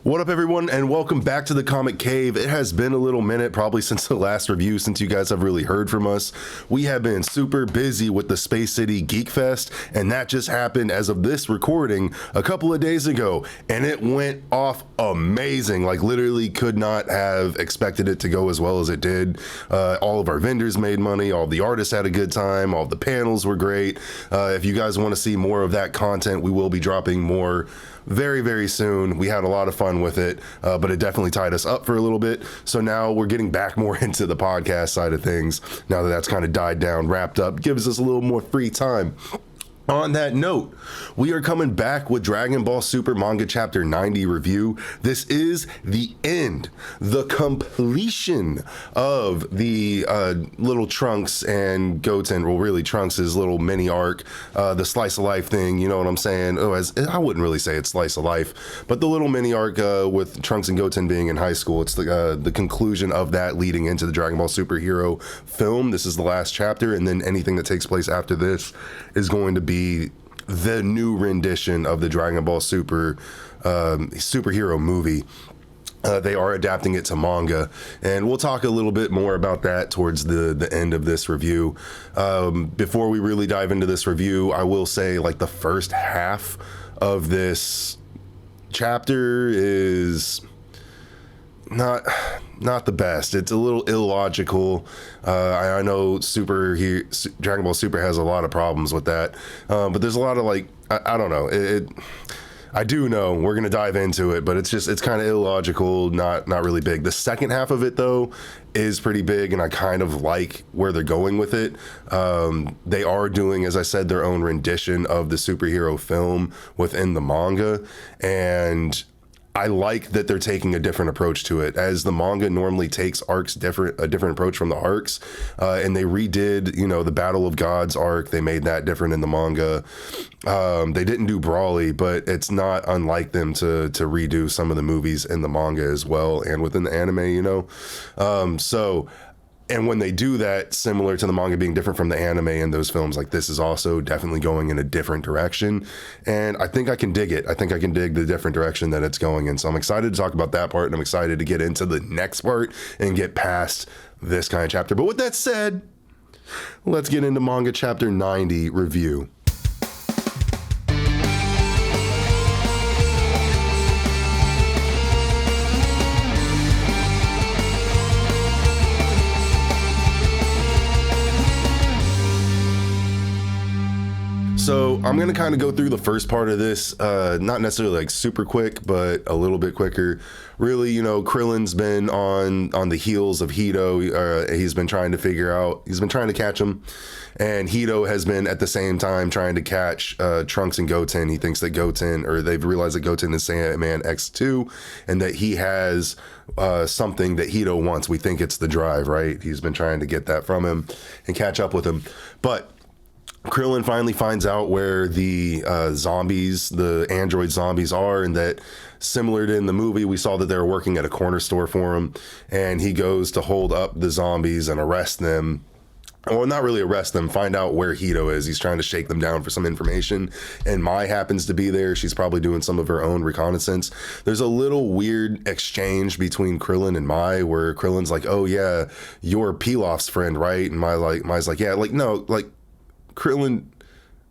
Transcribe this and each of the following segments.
What up, everyone, and welcome back to the Comic Cave. It has been a little minute, probably since the last review, since you guys have really heard from us. We have been super busy with the Space City Geek Fest, and that just happened as of this recording a couple of days ago, and it went off amazing. Like, literally could not have expected it to go as well as it did. All of our vendors made money, all the artists had a good time, all the panels were great. If you guys want to see more of that content, we will be dropping more very, very soon. We had a lot of fun with it, but it definitely tied us up for a little bit. So now we're getting back more into the podcast side of things. Now that that's kind of died down, wrapped up, gives us a little more free time. On that note, we are coming back with Dragon Ball Super Manga Chapter 90 review. This is the end, the completion of the little Trunks and Goten, well, really Trunks' little mini arc, the slice of life thing, you know what I'm saying? Oh, I wouldn't really say it's slice of life, but the little mini arc with Trunks and Goten being in high school. It's the conclusion of that leading into the Dragon Ball Superhero film. This is the last chapter, and then anything that takes place after this is going to be the new rendition of the Dragon Ball superhero movie. They are adapting it to manga, and we'll talk a little bit more about that towards the end of this review. Before we really dive into this review, I will say, like, the first half of this chapter is not the best. It's a little illogical. I know Dragon Ball Super has a lot of problems with that, but there's a lot of, like, I don't know. I do know, we're gonna dive into it, but it's kind of illogical, not really big. The second half of it, though, is pretty big, and I kind of like where they're going with it. They are doing, as I said, their own rendition of the superhero film within the manga, and I like that they're taking a different approach to it, as the manga normally takes a different approach from the arcs, and they redid, the Battle of Gods arc. They made that different in the manga. They didn't do Brawly, but it's not unlike them to redo some of the movies in the manga as well, and within the anime, And when they do that, similar to the manga being different from the anime and those films, like, this is also definitely going in a different direction. And I think I can dig it. I think I can dig the different direction that it's going in. So I'm excited to talk about that part, and I'm excited to get into the next part and get past this kind of chapter. But with that said, let's get into Manga Chapter 90 review. So I'm going to kind of go through the first part of this, not necessarily like super quick, but a little bit quicker. Really, Krillin's been on the heels of Hito. He's been trying to catch him. And Hito has been at the same time trying to catch Trunks and Goten. He thinks that they've realized that Goten is Saiyaman X2, and that he has something that Hito wants. We think it's the drive, right? He's been trying to get that from him and catch up with him. But Krillin finally finds out where the the android zombies are, and that, similar to in the movie, we saw that they were working at a corner store for him, and he goes to hold up the zombies and arrest them. Or not really arrest them, find out where Hito is. He's trying to shake them down for some information, and Mai happens to be there. She's probably doing some of her own reconnaissance. There's a little weird exchange between Krillin and Mai, where Krillin's like, "Oh yeah, you're Pilaf's friend, right?" And Mai's like, "Yeah, like, no, like, Krillin,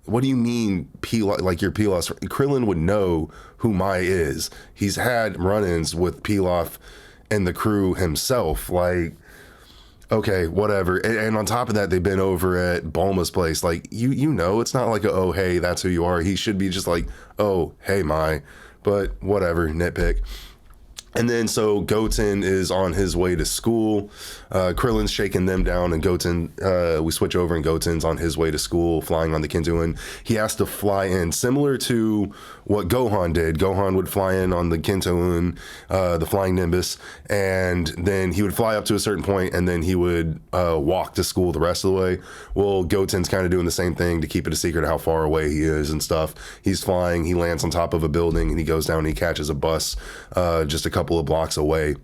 what do you mean Pilaf, like, you're Pilaf's friend?" Krillin would know who Mai is. He's had run-ins with Pilaf and the crew himself. Like, okay, whatever. And on top of that, they've been over at Bulma's place. Like, it's not like, oh, hey, that's who you are. He should be just like, oh, hey, Mai. But whatever, nitpick. And then so Goten is on his way to school. Krillin's shaking them down, and Goten, we switch over, and Goten's on his way to school, flying on the Kintoon. He has to fly in, similar to what Gohan did. Gohan would fly in on the Kintoon, the Flying Nimbus, and then he would fly up to a certain point, and then he would walk to school the rest of the way. Well, Goten's kind of doing the same thing to keep it a secret how far away he is and stuff. He's flying, he lands on top of a building, and he goes down and he catches a bus just a couple of blocks away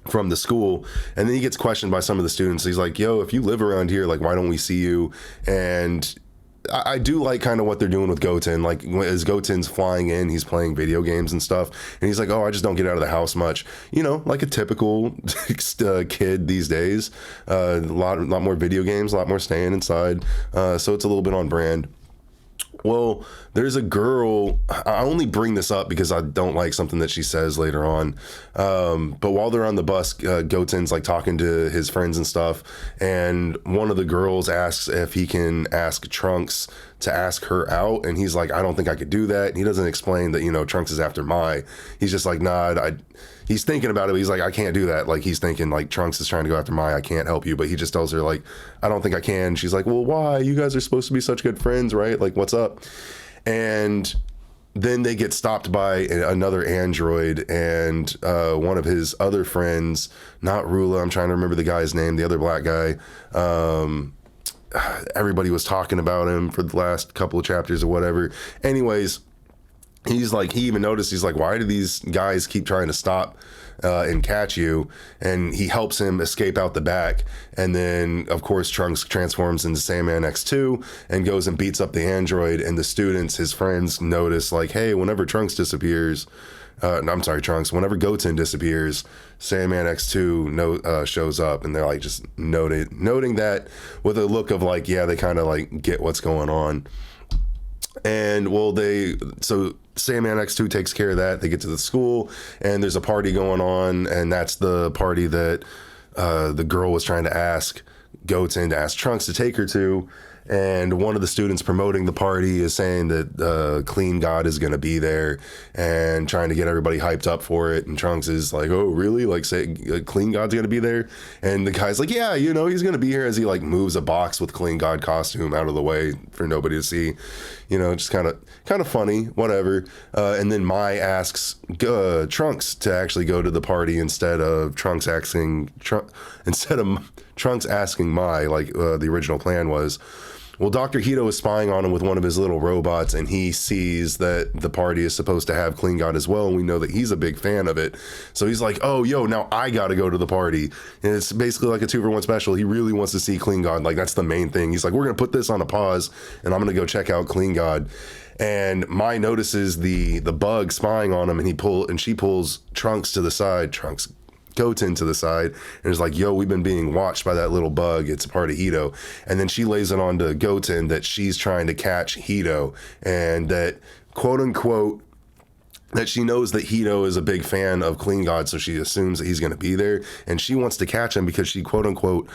from the school, and then he gets questioned by some of the students. He's like, "Yo, if you live around here, like, why don't we see you?" And I do like kind of what they're doing with Goten. Like as Goten's flying in, he's playing video games and stuff, and he's like, "Oh, I just don't get out of the house much." You know, like a typical kid these days. A lot more video games, a lot more staying inside. So it's a little bit on brand. Well, there's a girl. I only bring this up because I don't like something that she says later on. But while they're on the bus, Goten's like talking to his friends and stuff. And one of the girls asks if he can ask Trunks to ask her out. And he's like, I don't think I could do that. And he doesn't explain that, you know, Trunks is after Mai. He's just like, nah, he's thinking about it. But he's like, I can't do that. Like he's thinking like Trunks is trying to go after Mai. I can't help you. But he just tells her like, I don't think I can. She's like, well, why? You guys are supposed to be such good friends, right? Like, what's up? And then they get stopped by another android, and one of his other friends, not Rula, I'm trying to remember the guy's name, the other black guy. Everybody was talking about him for the last couple of chapters or whatever. Anyways, he's like, he even noticed, he's like, why do these guys keep trying to stop and catch you? And he helps him escape out the back. And then, of course, Trunks transforms into Sandman X2 and goes and beats up the android. And the students, his friends, notice like, hey, whenever Trunks disappears, whenever Goten disappears, Sandman X2 shows up. And they're like just noting that with a look of like, yeah, they kind of like get what's going on. And well, so Sandman X2 takes care of that. They get to the school and there's a party going on, and that's the party that the girl was trying to ask Goten to ask Trunks to take her to. And one of the students promoting the party is saying that Clean God is going to be there and trying to get everybody hyped up for it. And Trunks is like, oh, really? Like, say Clean God's going to be there? And the guy's like, yeah, you know, he's going to be here, as he like moves a box with Clean God costume out of the way for nobody to see. You know, just kind of funny, whatever. And then Mai asks Trunks to actually go to the party instead of Trunks asking Mai, like the original plan was. Well, Dr. Hito is spying on him with one of his little robots, and he sees that the party is supposed to have Clean God as well, and we know that he's a big fan of it. So he's like, oh, yo, now I got to go to the party. And it's basically like a 2-for-1 special. He really wants to see Clean God. Like, that's the main thing. He's like, we're going to put this on a pause, and I'm going to go check out Clean God. And Mai notices the bug spying on him, and she pulls Trunks to the side. Goten to the side and is like, yo, we've been being watched by that little bug. It's a part of Hito. And then she lays it on to Goten that she's trying to catch Hito, and that, quote unquote, that she knows that Hito is a big fan of Clean God, so she assumes that he's going to be there, and she wants to catch him because she, quote unquote,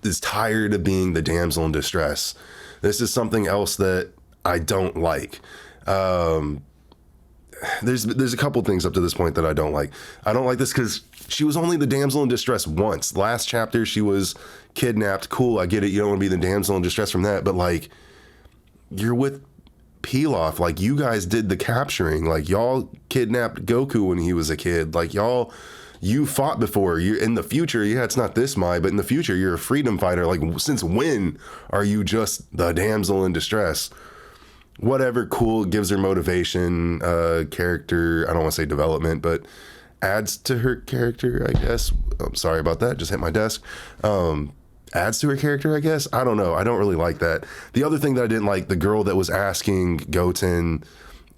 is tired of being the damsel in distress. This is something else that I don't like. There's a couple things up to this point that I don't like. I don't like this because she was only the damsel in distress once. Last chapter, she was kidnapped. Cool, I get it. You don't want to be the damsel in distress from that. But, like, you're with Pilaf. Like, you guys did the capturing. Like, y'all kidnapped Goku when he was a kid. Like, you fought before. You're in the future. Yeah, it's not this Mai, but in the future, you're a freedom fighter. Like, since when are you just the damsel in distress? Whatever, cool, gives her motivation, character, I don't want to say development, but adds to her character, I guess. I'm sorry about that, just hit my desk. Adds to her character, I guess. I don't know. I don't really like that. The other thing that I didn't like, the girl that was asking Goten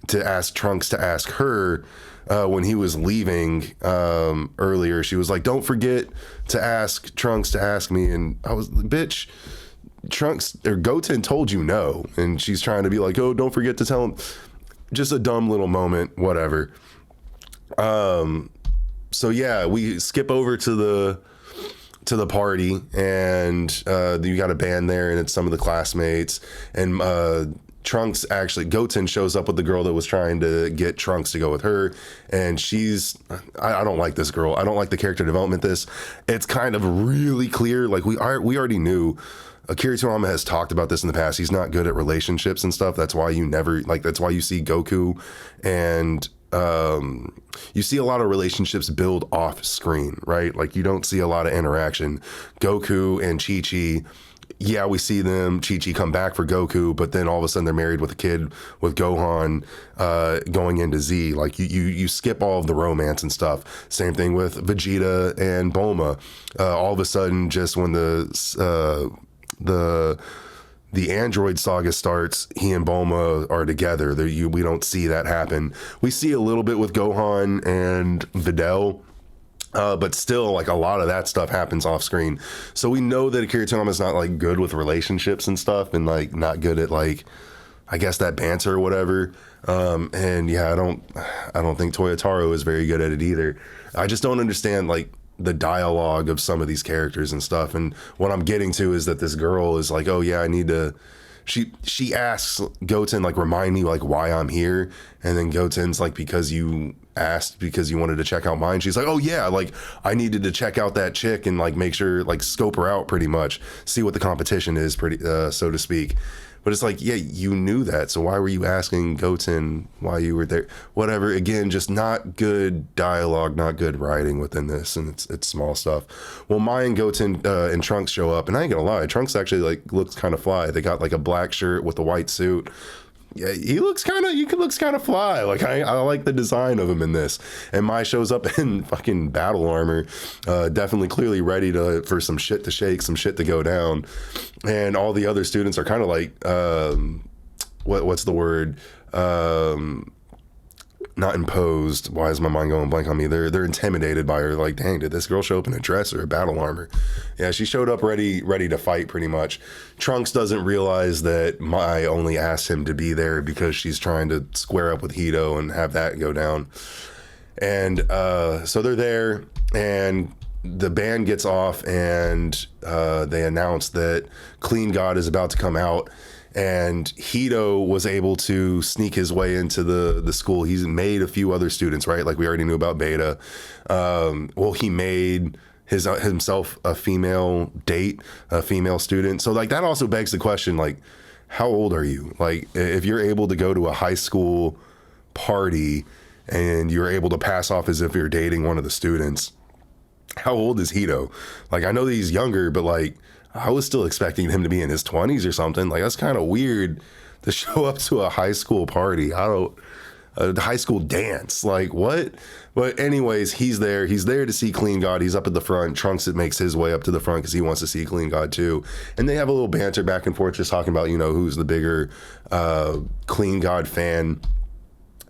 to ask Trunks to ask her when he was leaving earlier, she was like, don't forget to ask Trunks to ask me. And I was like, bitch, Trunks or Goten told you no, and she's trying to be like, oh, don't forget to tell him. Just a dumb little moment, whatever. So yeah, we skip over to the party, and you got a band there, and it's some of the classmates, and Goten shows up with the girl that was trying to get Trunks to go with her, and I don't like this girl. I don't like the character development. It's kind of really clear, like we already knew. Akira Toriyama has talked about this in the past. He's not good at relationships and stuff. That's why that's why you see Goku and you see a lot of relationships build off screen, right? Like you don't see a lot of interaction. Goku and Chi-Chi, yeah, we see them, Chi-Chi come back for Goku, but then all of a sudden they're married with a kid with Gohan going into Z. Like you skip all of the romance and stuff. Same thing with Vegeta and Bulma. All of a sudden, just when the the Android saga starts, he and Bulma are together. We don't see that happen. We see a little bit with Gohan and Videl, but still, like, a lot of that stuff happens off screen. So we know that Akira Toriyama's not like good with relationships and stuff, and like not good at, like, I guess, that banter or whatever. And yeah, I don't think Toyotaro is very good at it either. I just don't understand, like, the dialogue of some of these characters and stuff. And what I'm getting to is that this girl is like, oh yeah, I need to, she asks Goten, like, remind me, like, why I'm here. And then Goten's like, because you asked, because you wanted to check out mine. She's like, oh yeah, like, I needed to check out that chick and, like, make sure, like, scope her out pretty much, see what the competition is, pretty so to speak. But it's like, yeah, you knew that, so why were you asking Goten why you were there? Whatever. Again, just not good dialogue, not good writing within this, and it's small stuff. Well, Mai and Goten and Trunks show up, and I ain't gonna lie, Trunks actually, like, looks kind of fly. They got, like, a black shirt with a white suit. Yeah, he looks kind of fly. Like, I like the design of him in this. And Mai shows up in fucking battle armor, definitely clearly ready for some shit to shake, some shit to go down. And all the other students are kind of like, what's the word? Not imposed. Why is my mind going blank on me? They're intimidated by her. Like, dang, did this girl show up in a dress or a battle armor? Yeah, she showed up ready to fight, pretty much. Trunks doesn't realize that Mai only asked him to be there because she's trying to square up with Hito and have that go down. And so they're there, and the band gets off, and they announce that Clean God is about to come out. And Hito was able to sneak his way into the school. He's made a few other students, right? Like, we already knew about Beta. Well, he made himself a female date, a female student. So, like, that also begs the question, like, how old are you? Like, if you're able to go to a high school party and you're able to pass off as if you're dating one of the students, how old is Hito? Like, I know that he's younger, but, like, I was still expecting him to be in his 20s or something. Like, that's kind of weird to show up to a high school party. A high school dance. Like, what? But anyways, he's there. He's there to see Clean God. He's up at the front. Trunks makes his way up to the front because he wants to see Clean God too. And they have a little banter back and forth, just talking about, you know, who's the bigger Clean God fan.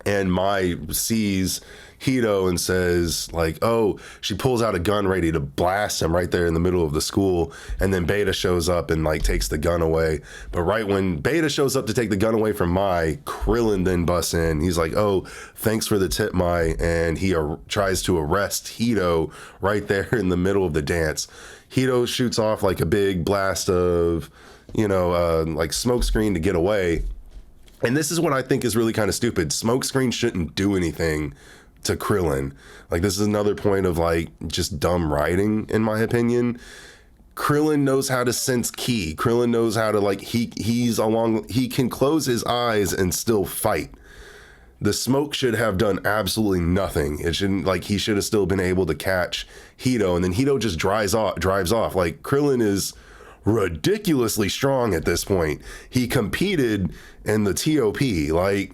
And Mai sees Hito and says, like, oh, she pulls out a gun ready to blast him right there in the middle of the school. And then Beta shows up and, like, takes the gun away. But right when Beta shows up to take the gun away from Mai, Krillin then busts in. He's like, oh, thanks for the tip, Mai. And he tries to arrest Hito right there in the middle of the dance. Hito shoots off, like, a big blast of, you know, like, smoke screen to get away. And this is what I think is really kind of stupid. Smokescreen shouldn't do anything to Krillin. Like, this is another point of, like, just dumb writing, in my opinion. Krillin knows how to sense ki. Krillin knows how to, like, he can close his eyes and still fight. The smoke should have done absolutely nothing. It shouldn't, like, he should have still been able to catch Hito, and then Hito just drives off. Like, Krillin is ridiculously strong at this point. He competed in the TOP. Like,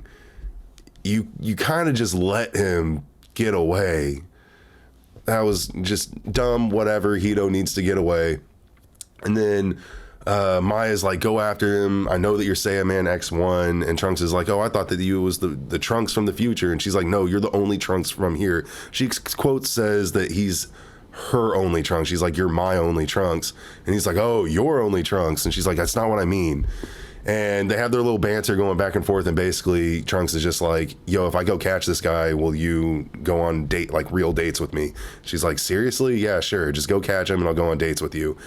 you kind of just let him get away. That was just dumb. Whatever, Hito needs to get away. And then Maya's like, go after him. I know that you're Saiyaman X1. And Trunks is like, oh, I thought that you was the Trunks from the future. And she's like, no, you're the only Trunks from here. She quotes says that he's her only Trunks. She's like, you're my only Trunks. And he's like, oh, your only Trunks. And she's like, that's not what I mean. And they have their little banter going back and forth, and basically Trunks is just like, yo, if I go catch this guy, will you go on real dates with me? She's like, seriously? Yeah, sure. Just go catch him and I'll go on dates with you.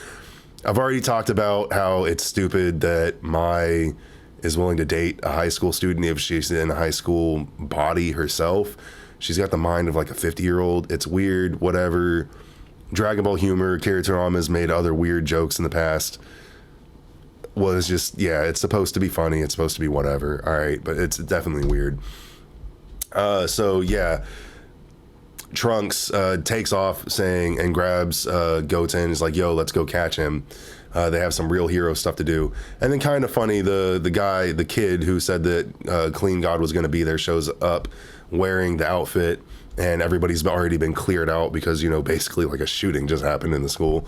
I've already talked about how it's stupid that Mai is willing to date a high school student if she's in a high school body herself. She's got the mind of like a 50-year-old. It's weird, whatever. Dragon Ball humor, Akira Toriyama has made other weird jokes in the past. Was just, yeah, it's supposed to be funny. It's supposed to be whatever. All right, but it's definitely weird. So, yeah. Trunks takes off saying and grabs Goten. Is like, yo, let's go catch him. They have some real hero stuff to do. And then kind of funny, the kid who said that Clean God was going to be there shows up wearing the outfit, and everybody's already been cleared out because, you know, basically like a shooting just happened in the school.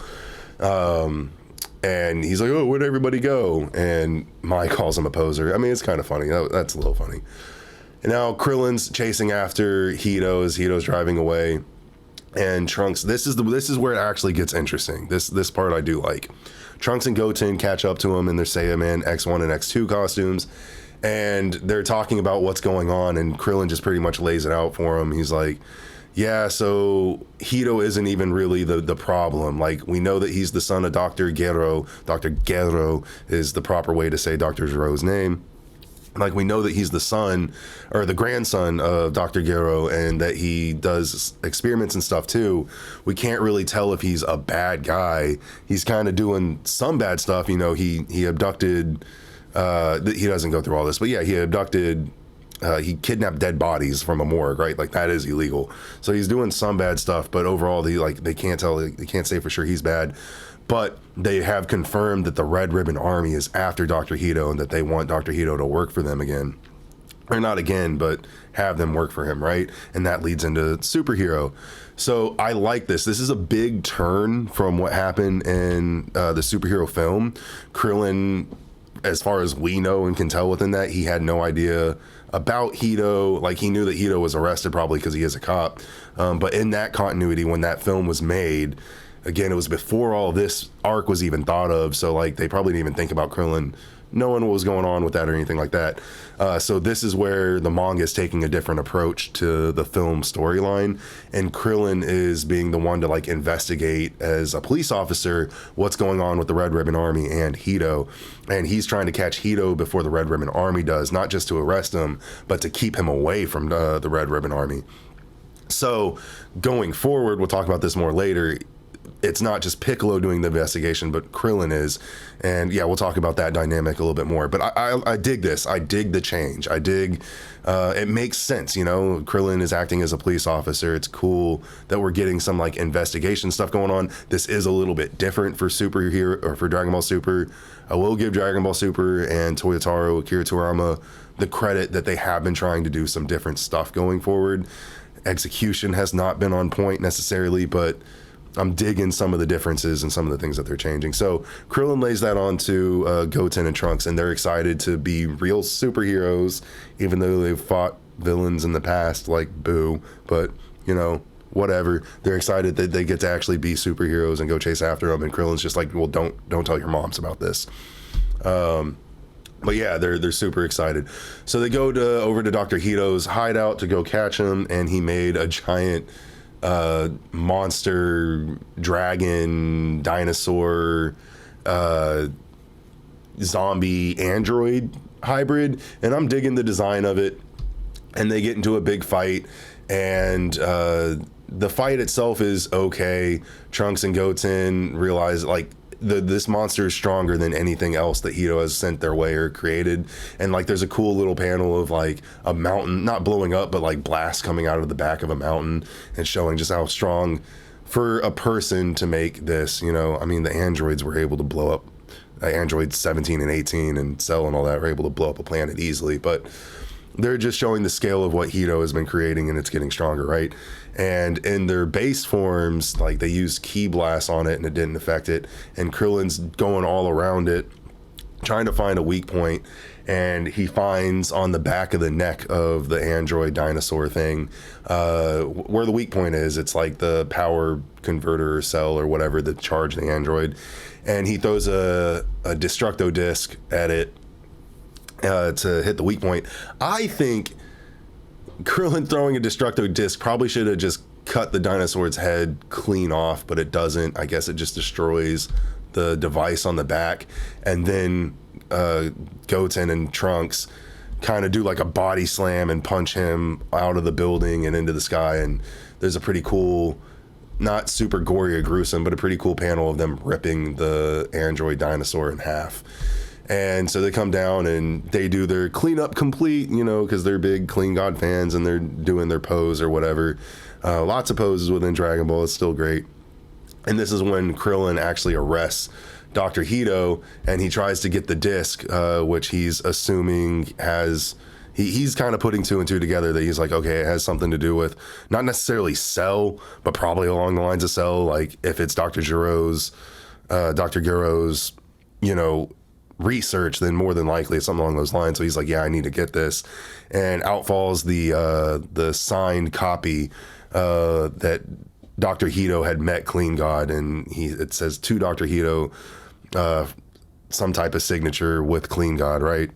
And he's like, oh, where'd everybody go? And Mai calls him a poser. I mean, it's kind of funny. That's a little funny. And now Krillin's chasing after Hito as Hito's driving away. And Trunks, this is where it actually gets interesting. This part I do like. Trunks and Goten catch up to him in their Saiyaman X1 and X2 costumes. And they're talking about what's going on. And Krillin just pretty much lays it out for him. He's like, yeah, so Hito isn't even really the problem. Like, we know that he's the son of Dr. Gero. Dr. Gero is the proper way to say Dr. Gero's name. Like, we know that he's the son or the grandson of Dr. Gero and that he does experiments and stuff too. We can't really tell if he's a bad guy. He's kind of doing some bad stuff. You know, he abducted, he doesn't go through all this, but yeah, he abducted, he kidnapped dead bodies from a morgue, right? Like, that is illegal. So he's doing some bad stuff, but overall they can't tell, they can't say for sure he's bad. But they have confirmed that the Red Ribbon Army is after Dr. Hito and that they want Dr. Hito to work for them again. Or not again, but have them work for him, right? And that leads into superhero. So I like this. This is a big turn from what happened in the superhero film. Krillin, as far as we know and can tell within that, he had no idea about Hito. Like, he knew that Hito was arrested probably because he is a cop. But in that continuity, when that film was made, again, it was before all this arc was even thought of, so like they probably didn't even think about Krillin knowing what was going on with that or anything like that. So this is where the manga is taking a different approach to the film storyline, and Krillin is being the one to like investigate as a police officer what's going on with the Red Ribbon Army and Hito, and he's trying to catch Hito before the Red Ribbon Army does, not just to arrest him, but to keep him away from the Red Ribbon Army. So going forward, we'll talk about this more later, it's not just Piccolo doing the investigation, but Krillin is. And yeah, we'll talk about that dynamic a little bit more. But I dig this. I dig the change. I dig, it makes sense, you know, Krillin is acting as a police officer. It's cool that we're getting some like investigation stuff going on. This is a little bit different for superhero or for Dragon Ball Super. I will give Dragon Ball Super and Toyotaro, Akira Toriyama, the credit that they have been trying to do some different stuff going forward. Execution has not been on point necessarily, but I'm digging some of the differences and some of the things that they're changing. So Krillin lays that on to Goten and Trunks, and they're excited to be real superheroes, even though they've fought villains in the past, like Boo. But, you know, whatever. They're excited that they get to actually be superheroes and go chase after them. And Krillin's just like, well, don't tell your moms about this. But yeah, they're super excited. So they go over to Dr. Hito's hideout to go catch him, and he made a giant monster, dragon, dinosaur, zombie, android hybrid, and I'm digging the design of it. And they get into a big fight, and the fight itself is okay. Trunks and Goten realize like this monster is stronger than anything else that Hito has sent their way or created. And like there's a cool little panel of like a mountain not blowing up, but like blast coming out of the back of a mountain and showing just how strong for a person to make this, you know. I mean, the androids were able to blow up, androids 17 and 18 and Cell and all that were able to blow up a planet easily, but they're just showing the scale of what Hito has been creating, and it's getting stronger, right? And in their base forms, like they used Ki Blast on it and it didn't affect it, and Krillin's going all around it trying to find a weak point, and he finds on the back of the neck of the android dinosaur thing where the weak point is. It's like the power converter or cell or whatever that charged the android, and he throws a Destructo disc at it to hit the weak point. I think Krillin throwing a Destructo disc probably should have just cut the dinosaur's head clean off, but it doesn't. I guess it just destroys the device on the back, and then Goten and Trunks kind of do like a body slam and punch him out of the building and into the sky. And there's a pretty cool, not super gory or gruesome, but a pretty cool panel of them ripping the android dinosaur in half. And so they come down and they do their cleanup complete, you know, because they're big Clean God fans and they're doing their pose or whatever. Lots of poses within Dragon Ball. It's still great. And this is when Krillin actually arrests Dr. Hito, and he tries to get the disc, which he's assuming has... He's kind of putting two and two together, that he's like, okay, it has something to do with not necessarily Cell, but probably along the lines of Cell. Like if it's Dr. Gero's Dr. Guro's, you know, research, then more than likely it's something along those lines. So he's like, yeah, I need to get this. And out falls the signed copy that Dr. Hito had met Clean God, and it says to Dr. Hito, some type of signature with Clean God, right?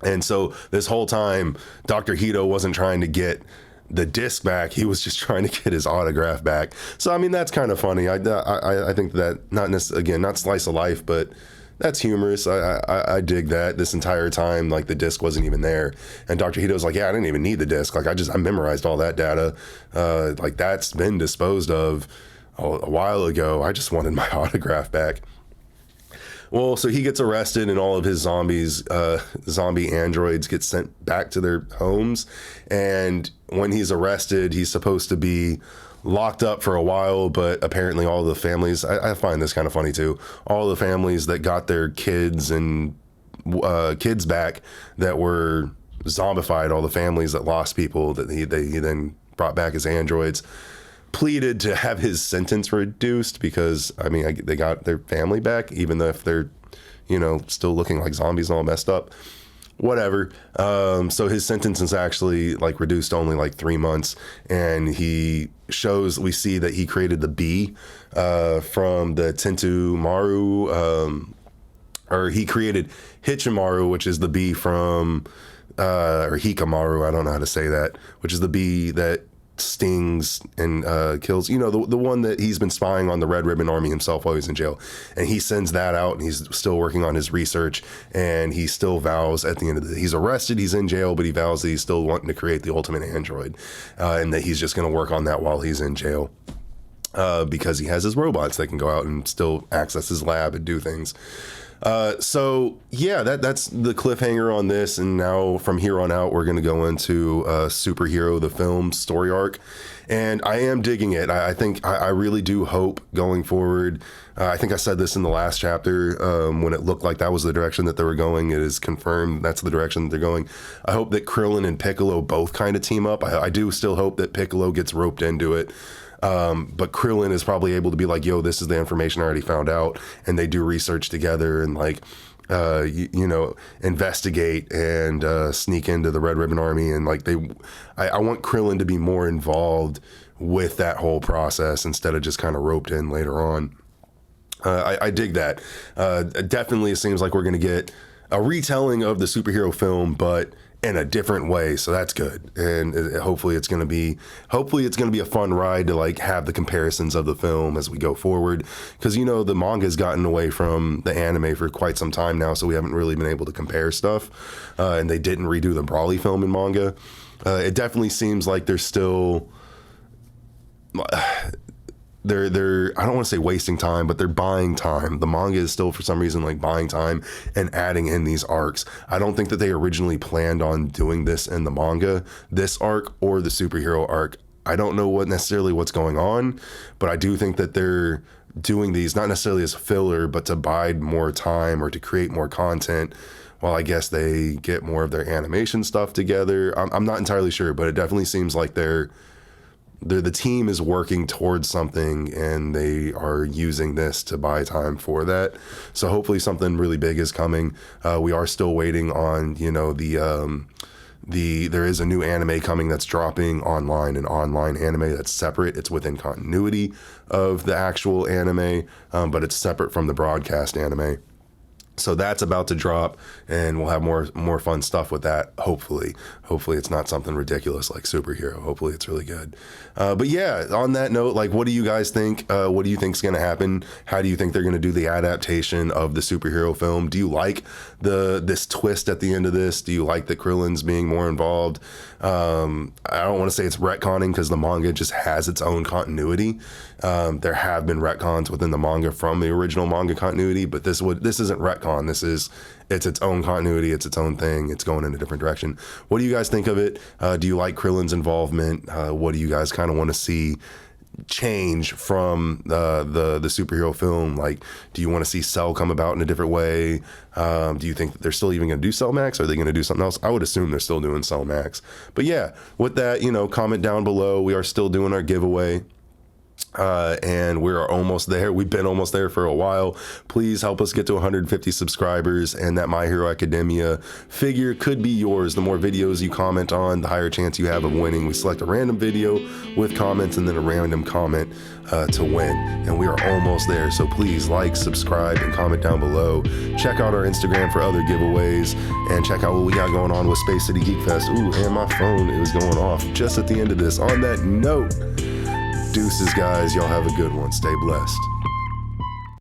And so this whole time, Dr. Hito wasn't trying to get the disc back; he was just trying to get his autograph back. So I mean, that's kind of funny. I think that not slice of life, but that's humorous. I dig that. This entire time, like, the disc wasn't even there, and Dr. Hito's like, yeah, I didn't even need the disc. Like, I memorized all that data. Like, that's been disposed of a while ago. I just wanted my autograph back. Well, so he gets arrested, and all of his zombie androids get sent back to their homes. And when he's arrested, he's supposed to be locked up for a while, but apparently all the families, I find this kind of funny too, all the families that got their kids and kids back that were zombified, all the families that lost people that he then brought back as androids, pleaded to have his sentence reduced because, I mean, they got their family back, even though if they're, you know, still looking like zombies and all messed up. Whatever. So his sentence is actually like reduced to only like 3 months, and we see that he created the bee from the Tentu Maru, or he created Hichimaru, which is the bee from, or Hikamaru, I don't know how to say that, which is the bee that stings and kills, you know, the one that he's been spying on the Red Ribbon Army himself while he's in jail. And he sends that out, and he's still working on his research, and he still vows at the end of he's arrested, he's in jail, but he vows that he's still wanting to create the ultimate android, and that he's just going to work on that while he's in jail, because he has his robots that can go out and still access his lab and do things. So yeah, that's the cliffhanger on this. And now from here on out, we're going to go into Superhero, the film story arc. And I am digging it. I think I really do hope going forward. I think I said this in the last chapter, when it looked like that was the direction that they were going. It is confirmed that's the direction that they're going. I hope that Krillin and Piccolo both kind of team up. I do still hope that Piccolo gets roped into it. But Krillin is probably able to be like, yo, this is the information I already found out. And they do research together and like, you know, investigate and sneak into the Red Ribbon Army. And like I want Krillin to be more involved with that whole process instead of just kind of roped in later on. I dig that. Definitely it seems like we're going to get a retelling of the superhero film, but in a different way, so that's good. And hopefully it's going to be a fun ride to like have the comparisons of the film as we go forward, because, you know, the manga has gotten away from the anime for quite some time now, so we haven't really been able to compare stuff, and they didn't redo the Brawly film in manga. It definitely seems like they're still they're I don't want to say wasting time, but they're buying time. The manga is still for some reason like buying time and adding in these arcs. I don't think that they originally planned on doing this in the manga, this arc or the superhero arc. I don't know what's going on, but I do think that they're doing these not necessarily as filler, but to bide more time or to create more content. Well, I guess they get more of their animation stuff together. I'm not entirely sure, but it definitely seems like the team is working towards something, and they are using this to buy time for that. So hopefully something really big is coming. We are still waiting on, you know, there is a new anime coming that's dropping online, an online anime that's separate. It's within continuity of the actual anime, but it's separate from the broadcast anime. So that's about to drop, and we'll have more fun stuff with that. Hopefully it's not something ridiculous like Superhero. Hopefully it's really good. But yeah, on that note, like, what do you guys think? What do you think is going to happen? How do you think they're going to do the adaptation of the Superhero film? Do you like this twist at the end of this? Do you like that Krillin's being more involved? I don't want to say it's retconning, because the manga just has its own continuity. There have been retcons within the manga from the original manga continuity, but this isn't retcon. It's its own continuity. It's its own thing. It's going in a different direction. What do you guys think of it? Do you like Krillin's involvement? What do you guys kind of want to see change from the superhero film? Like, do you want to see Cell come about in a different way? Do you think that they're still even going to do Cell Max? Are they going to do something else? I would assume they're still doing Cell Max. But yeah, with that, you know, comment down below. We are still doing our giveaway. And we're almost there. We've been almost there for a while. Please help us get to 150 subscribers, and that My Hero Academia figure could be yours. The more videos you comment on, the higher chance you have of winning. We select a random video with comments and then a random comment to win, and we are almost there. So please like, subscribe, and comment down below. Check out our Instagram for other giveaways, and check out what we got going on with Space City Geek Fest. Ooh, and my phone is going off just at the end of this. On that note, deuces, guys. Y'all have a good one. Stay blessed.